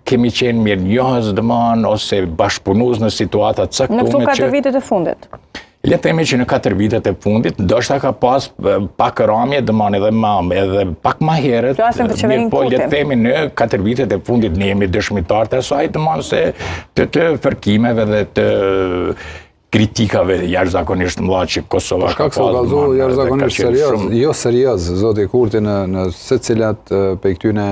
kemi qenë mirë njohës dëman, ose bashkëpunues në situata caktuar. Në këto 4 vitet e fundit? Le të themi që në 4 vitet e fundit, ndoshta ka pas pak rëmje dëman edhe pak më herët. Po le të themi në 4 vitet e fundit ne jemi dëshmitar të asaj dëman se të fërkimeve dhe të kritikave jashtëzakonisht mëdha që Kosova ka pasur. Ka kallzu jashtëzakonisht serioz, jo serioz, zoti Kurti në secilat prej këtyne,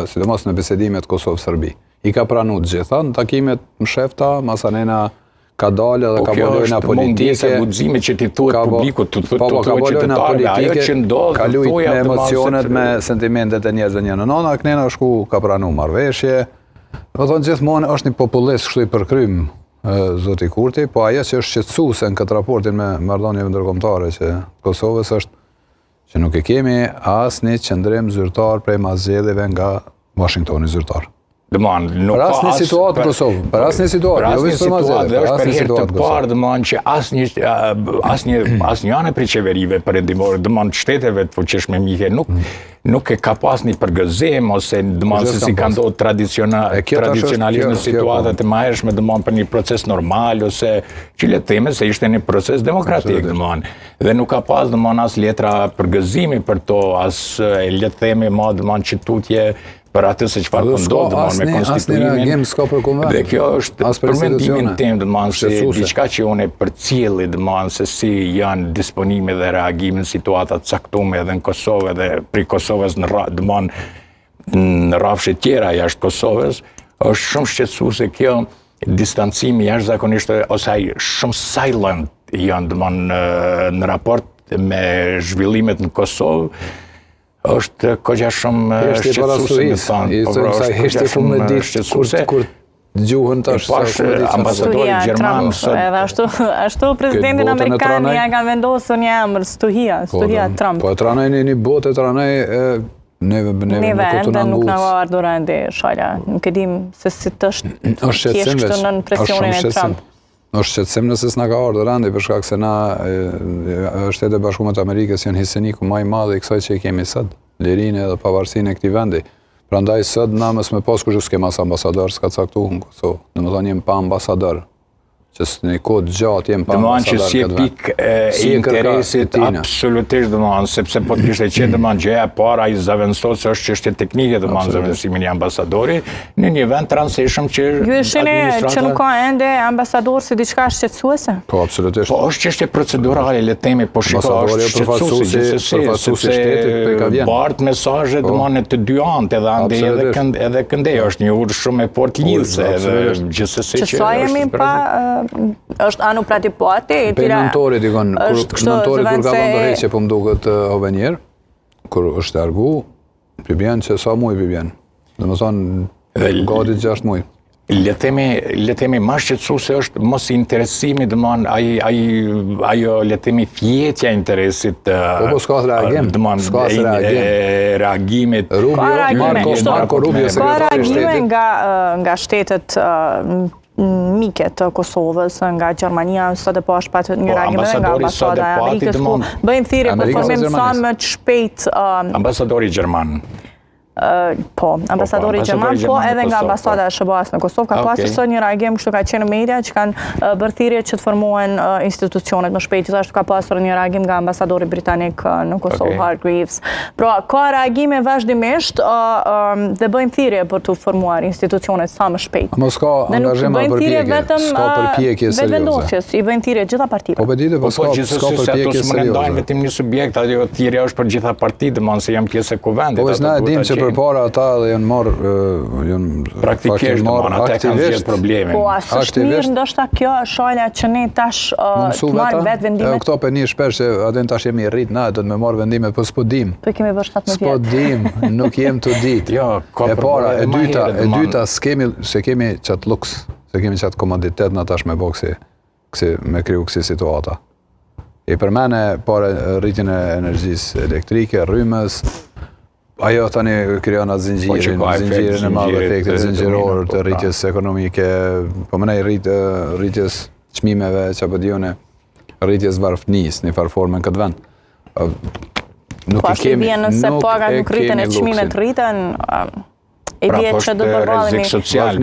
sidomos në bisedimet Kosovë-Serbi. I ka pranuar të gjitha në takimet mshefta, masanena ka dalë dhe ka volojna politike. Ka guxime që ti thuhet publikut, të thuhet qytetarëve, ajo që ndodh, ka luajtur me emocionet, me sentimentet e njerëzve një në nona, kënena shku ka pranuar marrëveshje. Do thonë gjithmonë është një popullist kështu i përkrym zoti Kurti, po ajo që është shqetësuese në këtë raportin me marrëdhënieve ndërkombëtare që Kosovës është që nuk e kemi asnjë qendrim zyrtar prej mazgjedhjeve nga Washingtoni zyrtar. Për asnjë situatë në Kosovë, për asnjë situatë, jo vetëm për mazgjedhje, për asnjë situatë të parë dëmon që asnjë anë prej qeverive perëndimore, dëmon shteteve të fuqishme mike nuk e ka pas një përgëzim ose dëmon se si ka ndodhur tradicionalisht në situatat e mëhershme dëmon për një proces normal ose që le të themi se ishte një proces demokratik dëmon. Dhe nuk ka pas dëmon as letra përgëzimi për to, as le të themi më dëmon që tutje për atë se çfarë ndodh me konstituimin. Dhe kjo është për mendimin tim dëmon se diçka që unë përcjelli dëmon se si janë disponime dhe reagimi në situata të caktuara edhe në Kosovë dhe pri Kosovës dëmon në rrafshe tjera jashtë Kosovës, është shumë shqetësuese kjo distancimi jashtëzakonisht ose ai shumë silent janë dëmon në raport me zhvillimet në Kosovë. Është kogja shumë shqetësuese heshte shumë me ditë kur gjuhën tash ambasadori gjerman edhe ashtu presidentin amerikan ja ka vendosur një emër Stuhia Trump. Po tranoj një botë tranoj neve nuk na ka ardhur ende shala. Nuk e dim se si është thjesht në presionin e Trump. Është shqetësim nëse s'na ka ardhur randi për shkak se na Shtetet e Bashkuara të Amerikës janë hiseniku më i madh i kësaj që i kemi sot, lirinë dhe pavarësinë e këtij vendi. Prandaj sot na mos me pas kush s'kem as ambasador s'ka caktuar në Kosovë. Domethënë jem pa ambasador. Që në kohë gjatë jem pa ambasador. Domethënë që si e pik e interesit absolutisht domethënë sepse po të kishte qenë domethënë gjëja e para ai zaventësoi se është çështje teknike domethënë zaventësimin e ambasadori në një vend transhëm që ju shihni që nuk ka ende ambasador si diçka shqetësuese? Po absolutisht. Po është çështje procedurale le të themi, po shikoj është përfaqësuesi sepse bart mesazhe domethënë të dy anët edhe ande edhe këndej është një urë shumë e fortë lidhse edhe gjithsesi që është anu pratipati për nëntorit ikon nëntorit kur ka ndërheqje po më duket Hovenier kur është largu Pibjen që sa muj Pibjen domethënë gati 6 muj. Le themi më shqetësuese është mos interesimi domon ajo le themi fjetja e interesit po s'ka reagimit Marko Rubio sekretari i shtetit nga shtetet mike të Kosovës, nga Gjermania, sot e po është patë një reagime nga ambasada e Amerikës, ku bëjmë thirrje për formim sa më të shpejt ambasadori gjerman. Po, ambasadori gjerman, po edhe nga ambasada e SBA-s në Kosovë, ka pasur sot një reagim kështu ka qenë në media që kanë bërë thirrje që të formohen institucionet më shpejt. Gjithashtu ka pasur një reagim nga ambasadori britanik në Kosovë, Hargreaves. Pra, ka reagime vazhdimisht dhe bëjmë thirrje për të formuar institucionet sa më shpejt. Mos ka angazhim për përpjekje serioze. I bëjmë thirrje gjitha partitë. Po vëditë, po ska përpjekje serioze. Vetëm një subjekt, ajo thirrja është për gjitha partitë, domethënë se janë pjesë e kuvendit. Për para ata dhe janë marrë praktikisht ata kanë gjithë probleme. Po është mirë ndoshta kjo shala që ne tash të marrim vetë vendimet. Këto për një shpesh që atë tash jemi rrit na do të më marr vendime po s'po dim. Po kemi vësh 17 vjet. S'po dim, nuk jem të ditë. Jo, e para, e dyta se kemi çat luks, se kemi çat komoditet na tash me boksi, me kriju kësi situata. I përmene para rritjen e energjisë elektrike, rrymës. Ajo tani krijon atë zinxhirin e madh efekte zinxhiror të rritjes ekonomike, po më nej rritjes çmimeve, çapo dione, rritjes varfënisë në farformën këtë vend. Nuk i kemi, nëse paga nuk rriten e çmimet rriten, E dihet që do të përbalemi. Rrezik social.